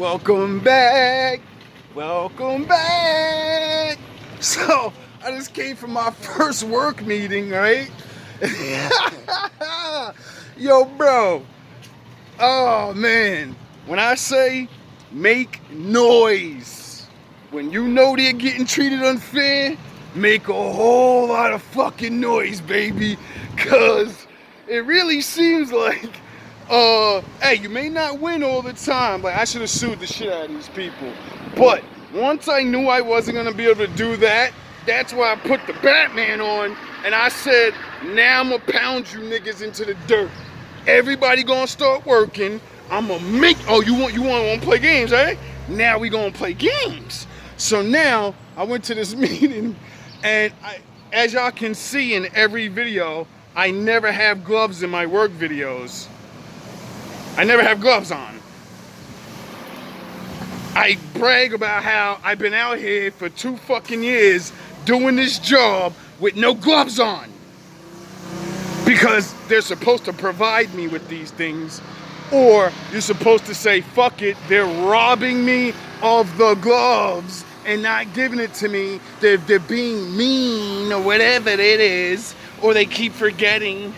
Welcome back. Welcome back. So, I just came from my first work meeting, right? Yo, bro. Oh, man. When I say make noise, when you know they're getting treated unfair, make a whole lot of fucking noise, baby. Because it really seems like hey, you may not win all the time. Like, I should have sued the shit out of these people. But once I knew I wasn't gonna be able to do that, that's why I put the Batman on, and I said, now I'm gonna pound you niggas into the dirt. Everybody gonna start working. I'm gonna make. Oh, you want to play games, right? Now we gonna play games. So now I went to this meeting, and as y'all can see in every video, I never have gloves in my work videos. I never have gloves on. I brag about how I've been out here for 2 fucking years doing this job with no gloves on. Because they're supposed to provide me with these things, or you're supposed to say, fuck it, they're robbing me of the gloves and not giving it to me. They're being mean or whatever it is, or they keep forgetting,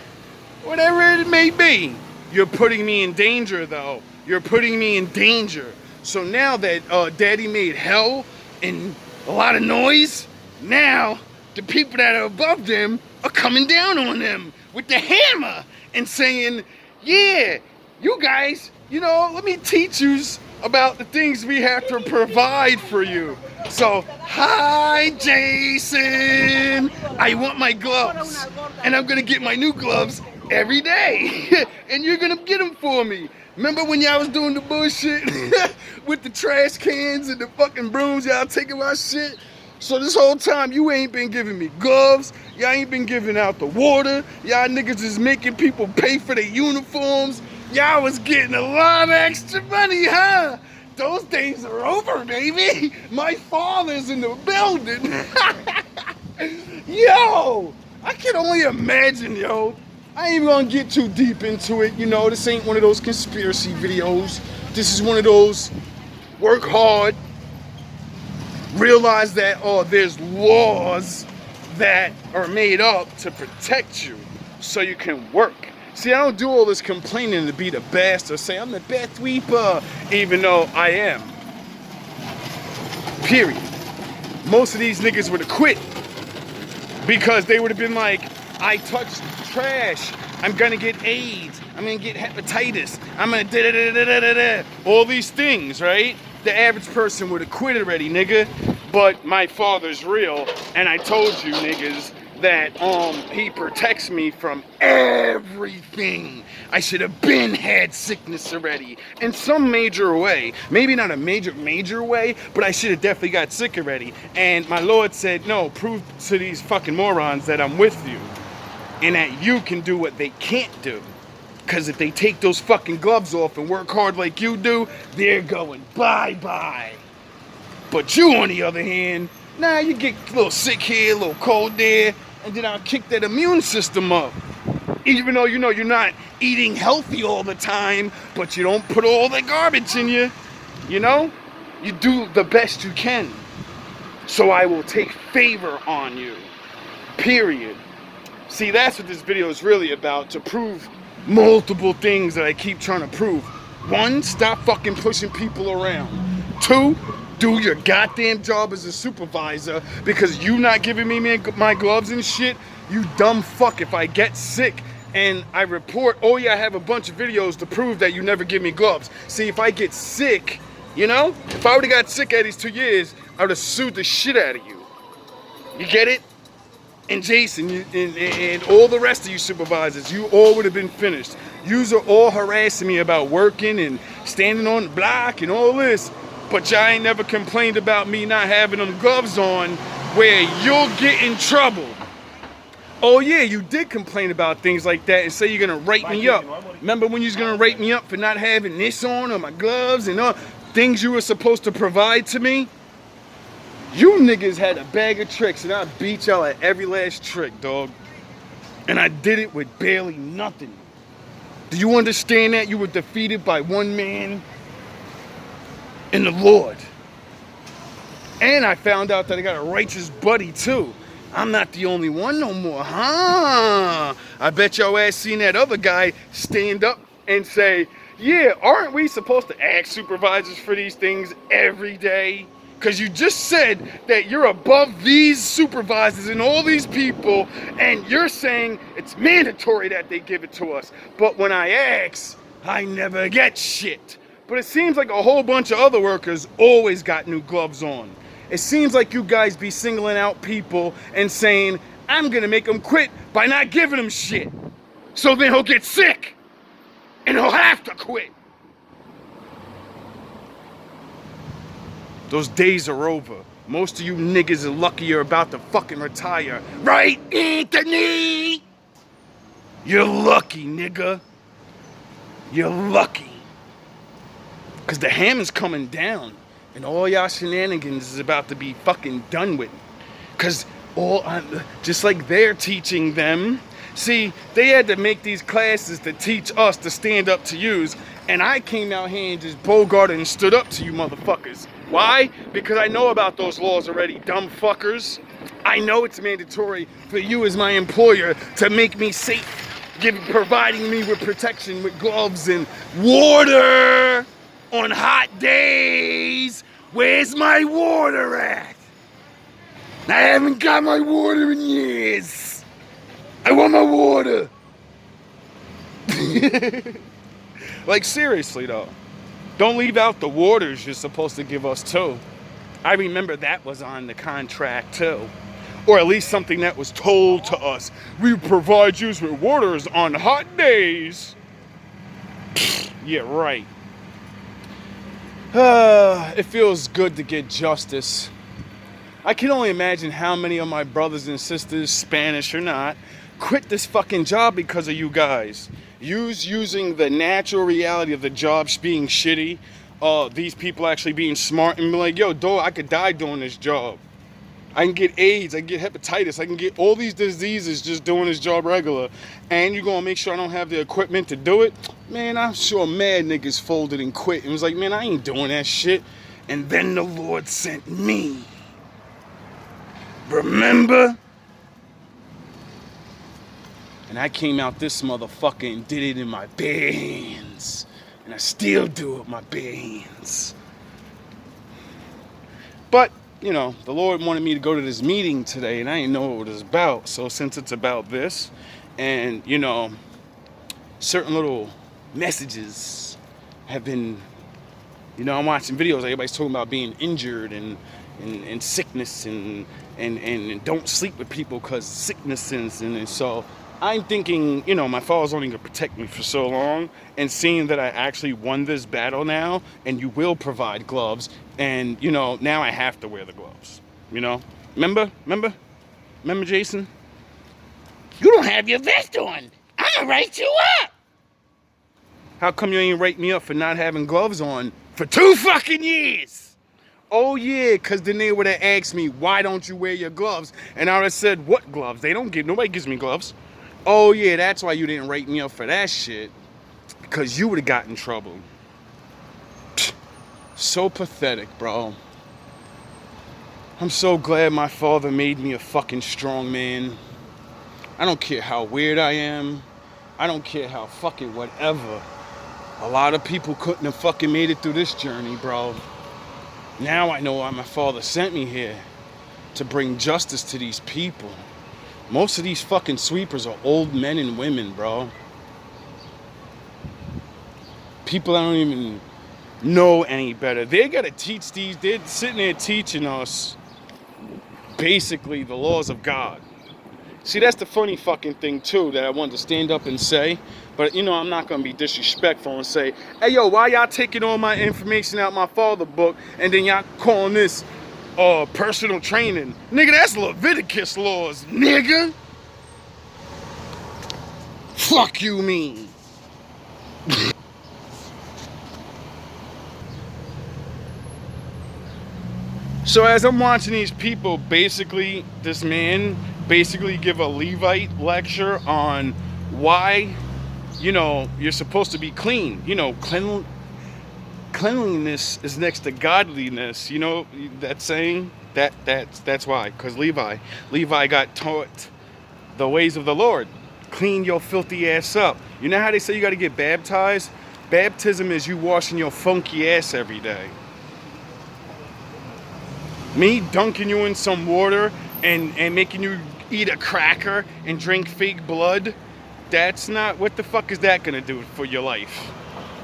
whatever it may be. You're putting me in danger, though. You're putting me in danger. So now that Daddy made hell and a lot of noise, now the people that are above them are coming down on them with the hammer and saying, yeah, you guys, let me teach you about the things we have to provide for you. So, hi, Jason. I want my gloves, and I'm gonna get my new gloves every day, and you're gonna get them for me. Remember when y'all was doing the bullshit with the trash cans and the fucking brooms, y'all taking my shit? So this whole time you ain't been giving me gloves, y'all ain't been giving out the water, y'all niggas is making people pay for their uniforms, y'all was getting a lot of extra money, huh? Those days are over, baby. My father's in the building. Yo, I can only imagine, yo. I ain't even gonna get too deep into it, this ain't one of those conspiracy videos. This is one of those work hard, realize that, there's laws that are made up to protect you so you can work. See, I don't do all this complaining to be the best or say I'm the best sweeper, even though I am. Period. Most of these niggas would have quit because they would have been like, I touched trash, I'm gonna get AIDS, I'm gonna get hepatitis, I'm gonna da-da-da-da-da-da-da, all these things, right? The average person would have quit already, nigga. But my father's real, and I told you niggas that he protects me from everything. I should have been had sickness already in some major way. Maybe not a major way, but I should have definitely got sick already. And my Lord said, no, prove to these fucking morons that I'm with you and that you can do what they can't do. Because if they take those fucking gloves off and work hard like you do, they're going bye-bye. But you, on the other hand, you get a little sick here, a little cold there, and then I'll kick that immune system up. Even though you're not eating healthy all the time, but you don't put all that garbage in you, you do the best you can. So I will take favor on you. Period. See, that's what this video is really about, to prove multiple things that I keep trying to prove. 1, stop fucking pushing people around. 2, do your goddamn job as a supervisor, because you not giving me my gloves and shit, you dumb fuck. If I get sick and I report, oh yeah, I have a bunch of videos to prove that you never give me gloves. See, if I get sick, if I would've got sick at these 2 years, I would've sued the shit out of you. You get it? And Jason, and all the rest of you supervisors, you all would have been finished. Yous are all harassing me about working and standing on the block and all this, but y'all ain't never complained about me not having them gloves on where you'll get in trouble. Oh yeah, you did complain about things like that and say you're gonna write me up. Remember when you was gonna write me up for not having this on or my gloves and all things you were supposed to provide to me? You niggas had a bag of tricks and I beat y'all at every last trick, dog. And I did it with barely nothing. Do you understand that? You were defeated by one man. in the Lord. And I found out that I got a righteous buddy too. I'm not the only one no more, huh? I bet your ass seen that other guy stand up and say, yeah, aren't we supposed to ask supervisors for these things every day? Because you just said that you're above these supervisors and all these people, and you're saying it's mandatory that they give it to us. But when I ask, I never get shit. But it seems like a whole bunch of other workers always got new gloves on. It seems like you guys be singling out people and saying, I'm gonna make them quit by not giving them shit. So then he'll get sick and he'll have to quit. Those days are over. Most of you niggas are lucky you're about to fucking retire. Right, Anthony? You're lucky, nigga. You're lucky. Because the hammer's coming down. And all y'all shenanigans is about to be fucking done with. Because just like they're teaching them. See, they had to make these classes to teach us to stand up to yous. And I came out here and just bogarted and stood up to you motherfuckers. Why? Because I know about those laws already, dumb fuckers. I know it's mandatory for you as my employer to make me safe, providing me with protection with gloves and water on hot days. Where's my water at? I haven't got my water in years. I want my water. Like, seriously though. Don't leave out the waters you're supposed to give us too. I remember that was on the contract too. Or at least something that was told to us. We provide you with waters on hot days. Yeah, right. It feels good to get justice. I can only imagine how many of my brothers and sisters, Spanish or not, quit this fucking job because of you guys. Using the natural reality of the jobs being shitty, these people actually being smart and be like, yo, dog, I could die doing this job. I can get AIDS, I can get hepatitis, I can get all these diseases just doing this job regular. And you're gonna make sure I don't have the equipment to do it? Man, I'm sure mad niggas folded and quit and was like, man, I ain't doing that shit. And then the Lord sent me. Remember? And I came out this motherfucker and did it in my bare hands. And I still do it with my bare hands. But, you know, the Lord wanted me to go to this meeting today, and I didn't know what it was about. So since it's about this, and, you know, certain little messages have been, you know, I'm watching videos, everybody's talking about being injured and sickness and don't sleep with people because sicknesses, and so I'm thinking, you know, my father's only going to protect me for so long, and seeing that I actually won this battle now, and you will provide gloves, and, you know, now I have to wear the gloves, you know? Remember, Jason? You don't have your vest on. I'm going to write you up. How come you ain't write me up for not having gloves on for 2 fucking years? Oh yeah, because then they would have asked me, why don't you wear your gloves? And I would have said, what gloves? Nobody gives me gloves. Oh yeah, that's why you didn't write me up for that shit. Because you would have gotten in trouble. So pathetic, bro. I'm so glad my father made me a fucking strong man. I don't care how weird I am. I don't care how fucking whatever. A lot of people couldn't have fucking made it through this journey, bro. Now I know why my father sent me here. To bring justice to these people. Most of these fucking sweepers are old men and women, bro. People that don't even know any better. They gotta teach these, they're sitting there teaching us basically the laws of God. See, that's the funny fucking thing too that I wanted to stand up and say. But, you know, I'm not gonna be disrespectful and say, hey yo, why y'all taking all my information out my father book and then y'all calling this personal training? Nigga, that's Leviticus laws, nigga. Fuck you mean. So as I'm watching these people, basically, this man basically give a Levite lecture on why, you know, you're supposed to be clean. You know, cleanliness is next to godliness. You know that saying? That's why. Because Levi got taught the ways of the Lord. Clean your filthy ass up. You know how they say you got to get baptized? Baptism is you washing your funky ass every day. Me dunking you in some water and making you eat a cracker and drink fake blood, that's not, what the fuck is that gonna do for your life?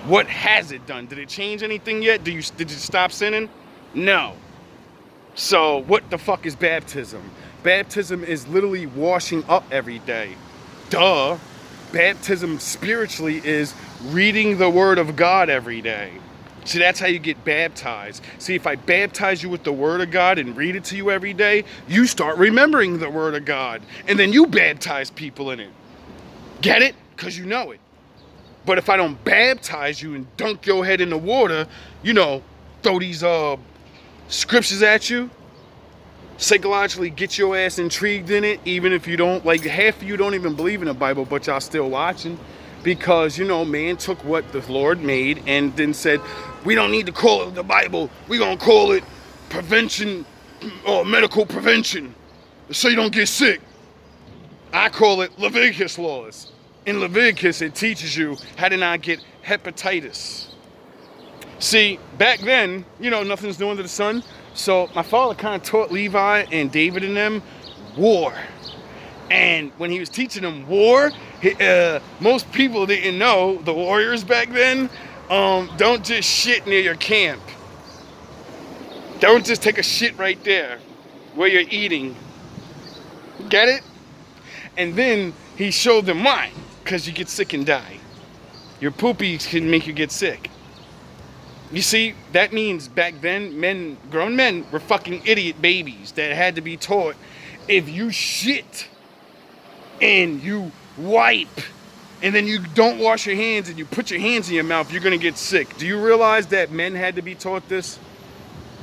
What has it done? Did it change anything yet? Did you stop sinning? No. So what the fuck is baptism? Baptism is literally washing up every day. Duh. Baptism spiritually is reading the word of God every day. See, that's how you get baptized. See, if I baptize you with the word of God and read it to you every day, you start remembering the word of God. And then you baptize people in it. Get it? Because you know it. But if I don't baptize you and dunk your head in the water, you know, throw these scriptures at you, psychologically get your ass intrigued in it, even if you don't, like half of you don't even believe in the Bible, but y'all still watching. Because, you know, man took what the Lord made and then said, we don't need to call it the Bible. We're going to call it prevention or medical prevention so you don't get sick. I call it Leviticus laws. In Leviticus, it teaches you how to not get hepatitis. See, back then, you know, nothing's new under the sun. So my father kind of taught Levi and David and them war. And when he was teaching them war, most people didn't know, the warriors back then, don't just shit near your camp. Don't just take a shit right there where you're eating. Get it? And then he showed them why. Because you get sick and die. Your poopies can make you get sick. You see, that means back then, grown men were fucking idiot babies that had to be taught, if you shit and you wipe and then you don't wash your hands and you put your hands in your mouth, you're gonna get sick. Do you realize that men had to be taught this?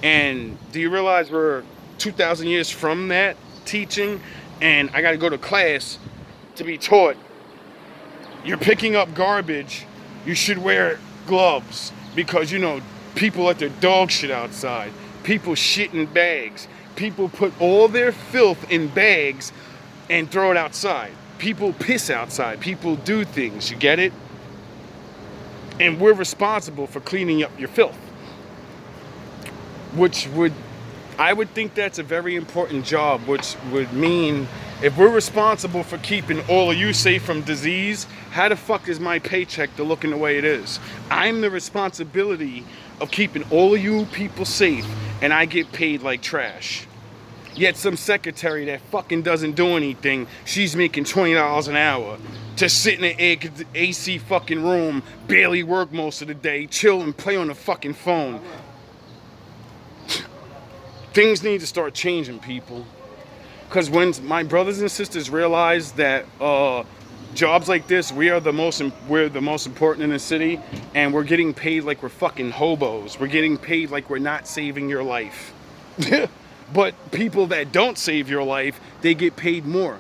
And do you realize we're 2,000 years from that teaching, and I gotta go to class to be taught, you're picking up garbage, you should wear gloves, because, you know, people let their dog shit outside, people shit in bags, people put all their filth in bags and throw it outside. People piss outside. People do things. You get it? And we're responsible for cleaning up your filth. I would think that's a very important job, which would mean if we're responsible for keeping all of you safe from disease, how the fuck is my paycheck to looking the way it is? I'm the responsibility of keeping all of you people safe, and I get paid like trash. Yet some secretary that fucking doesn't do anything, she's making $20 an hour to sit in an AC fucking room, barely work most of the day, chill and play on the fucking phone. Things need to start changing, people. Because when my brothers and sisters realize that jobs like this, we're the most important in the city, and we're getting paid like we're fucking hobos. We're getting paid like we're not saving your life. But people that don't save your life, they get paid more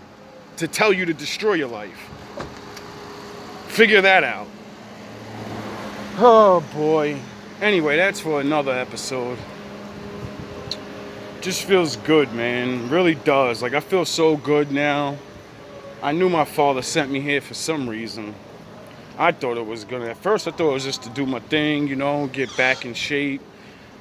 to tell you to destroy your life. Figure that out. Oh boy. Anyway, that's for another episode. Just feels good, man. Really does. Like, I feel so good now. I knew my father sent me here for some reason. I thought it was gonna, at first I thought it was just to do my thing, you know, get back in shape,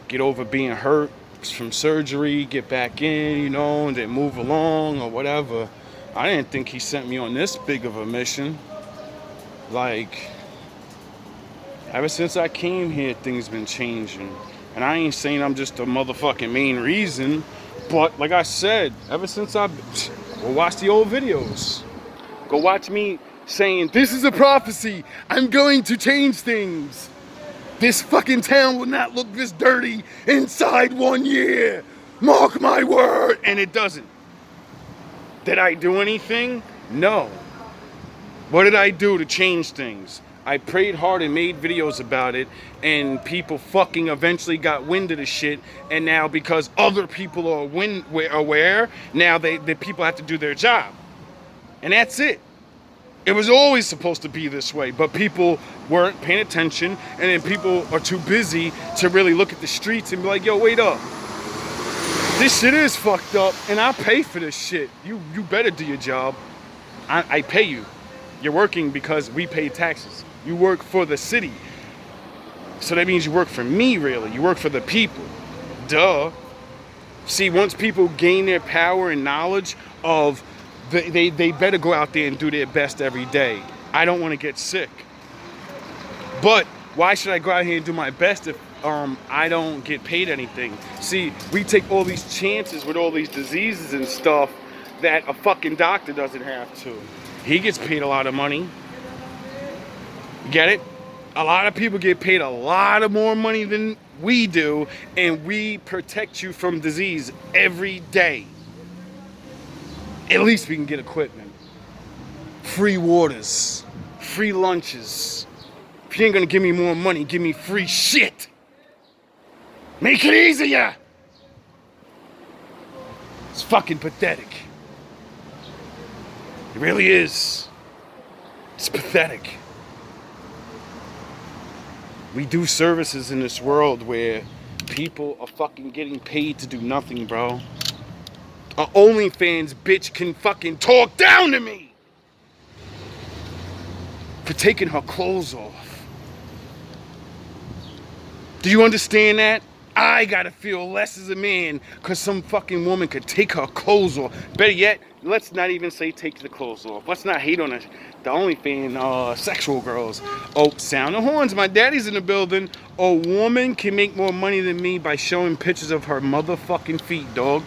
get over being hurt from surgery, get back in, you know, and then move along or whatever. I didn't think he sent me on this big of a mission. Like, ever since I came here, things been changing. And I ain't saying I'm just a motherfucking main reason, but like I said, ever since go watch the old videos. Go watch me saying, this is a prophecy, I'm going to change things. This fucking town will not look this dirty inside 1 year. Mark my word. And it doesn't. Did I do anything? No. What did I do to change things? I prayed hard and made videos about it, and people fucking eventually got wind of the shit, and now because other people are aware, now the people have to do their job. And that's it. It was always supposed to be this way, but people weren't paying attention, and then people are too busy to really look at the streets and be like, yo, wait up. This shit is fucked up, and I pay for this shit. You better do your job. I pay you. You're working because we pay taxes. You work for the city. So that means you work for me, really. You work for the people. Duh. See, once people gain their power and knowledge of, they better go out there and do their best every day. I don't want to get sick. But why should I go out here and do my best if I don't get paid anything? See, we take all these chances with all these diseases and stuff that a fucking doctor doesn't have to. He gets paid a lot of money. Get it? A lot of people get paid a lot of more money than we do, and we protect you from disease every day. At least we can get equipment. Free waters. Free lunches. If you ain't gonna give me more money, give me free shit. Make it easier. It's fucking pathetic. It really is. It's pathetic. We do services in this world where people are fucking getting paid to do nothing, bro. A OnlyFans bitch can fucking talk down to me for taking her clothes off. Do you understand that? I gotta feel less as a man because some fucking woman could take her clothes off. Better yet, let's not even say take the clothes off. Let's not hate on the OnlyFans sexual girls. Oh, sound the horns. My daddy's in the building. A woman can make more money than me by showing pictures of her motherfucking feet, dog.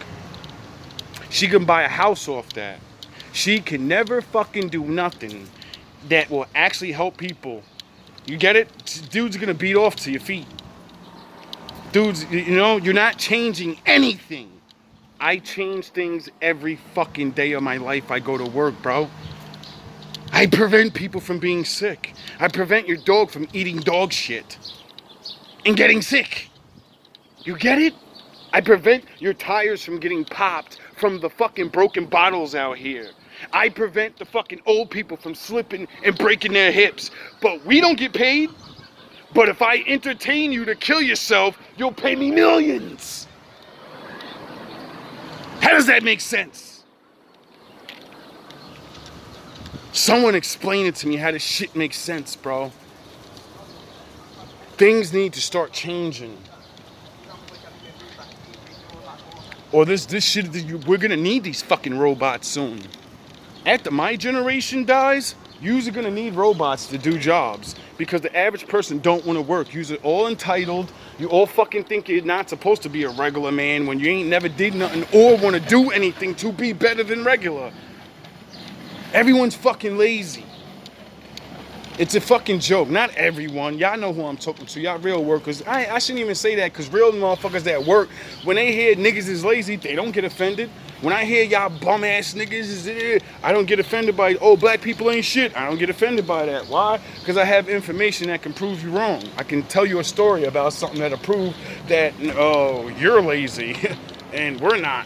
She can buy a house off that. She can never fucking do nothing that will actually help people. You get it? Dude's gonna beat off to your feet. Dudes, you know, you're not changing anything. I change things every fucking day of my life I go to work, bro. I prevent people from being sick. I prevent your dog from eating dog shit and getting sick. You get it? I prevent your tires from getting popped from the fucking broken bottles out here. I prevent the fucking old people from slipping and breaking their hips. But we don't get paid. But if I entertain you to kill yourself, you'll pay me millions. How does that make sense? Someone explain it to me how this shit makes sense, bro. Things need to start changing. Or this shit, we're gonna need these fucking robots soon. After my generation dies, you're gonna need robots to do jobs because the average person don't want to work. You're all entitled. You all fucking think you're not supposed to be a regular man when you ain't never did nothing or want to do anything to be better than regular. Everyone's fucking lazy. It's a fucking joke. Not everyone. Y'all know who I'm talking to. Y'all real workers. I shouldn't even say that because real motherfuckers that work, when they hear niggas is lazy, they don't get offended. When I hear y'all bum ass niggas is I don't get offended by, oh, black people ain't shit. I don't get offended by that. Why? Because I have information that can prove you wrong. I can tell you a story about something that'll prove that, oh, you're lazy and we're not.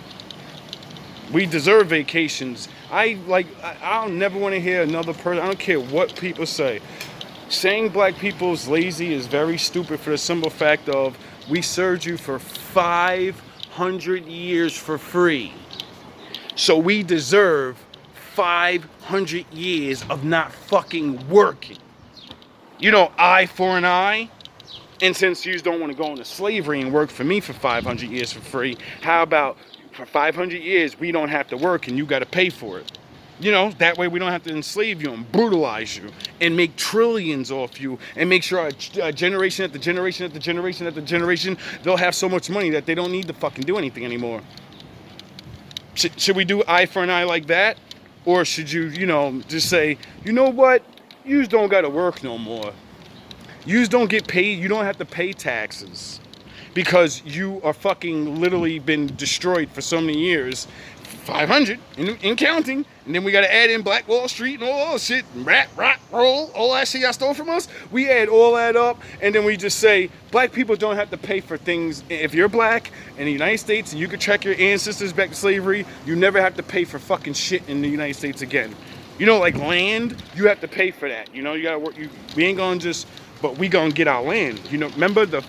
We deserve vacations. I'll never want to hear another person. I don't care what people say. Saying black people's lazy is very stupid for the simple fact of we served you for 500 years for free. So we deserve 500 years of not fucking working. You know, eye for an eye. And since you don't want to go into slavery and work for me for 500 years for free, how about for 500 years we don't have to work and you got to pay for it? You know, that way we don't have to enslave you and brutalize you and make trillions off you and make sure a generation after generation after generation after generation, they'll have so much money that they don't need to fucking do anything anymore. Should we do eye for an eye like that? Or should you, just say, you know what? Yous don't got to work no more. Yous don't get paid. You don't have to pay taxes because you are fucking literally been destroyed for so many years. 500 in counting. And then we got to add in Black Wall Street and all that shit. Rat, roll, all that shit y'all stole from us. We add all that up. And then we just say, black people don't have to pay for things. If you're black in the United States and you could track your ancestors back to slavery, you never have to pay for fucking shit in the United States again. You know, like land, you have to pay for that. You know, you gotta work. We ain't gonna just, but we gonna get our land. You know, remember the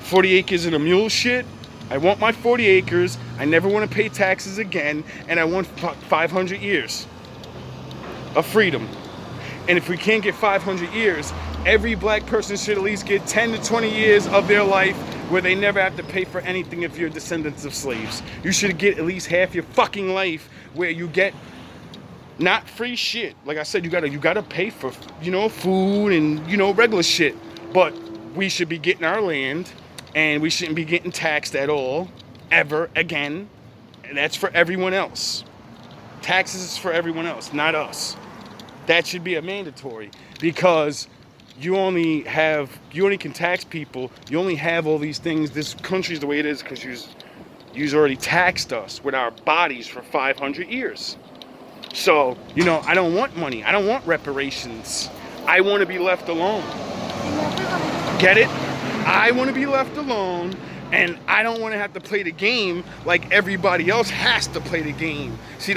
40 acres and a mule shit? I want my 40 acres. I never want to pay taxes again, and I want 500 years of freedom. And if we can't get 500 years, every black person should at least get 10 to 20 years of their life where they never have to pay for anything if you're descendants of slaves. You should get at least half your fucking life where you get not free shit. Like I said, you gotta pay for, you know, food and, you know, regular shit. But we should be getting our land, and we shouldn't be getting taxed at all, ever again. And that's for everyone else. Taxes is for everyone else, not us. That should be a mandatory, because you only can tax people. You only have all these things. This country's the way it is because you've already taxed us with our bodies for 500 years. So, you know, I don't want money. I don't want reparations. I want to be left alone. Get it? I want to be left alone, and I don't want to have to play the game like everybody else has to play the game. See?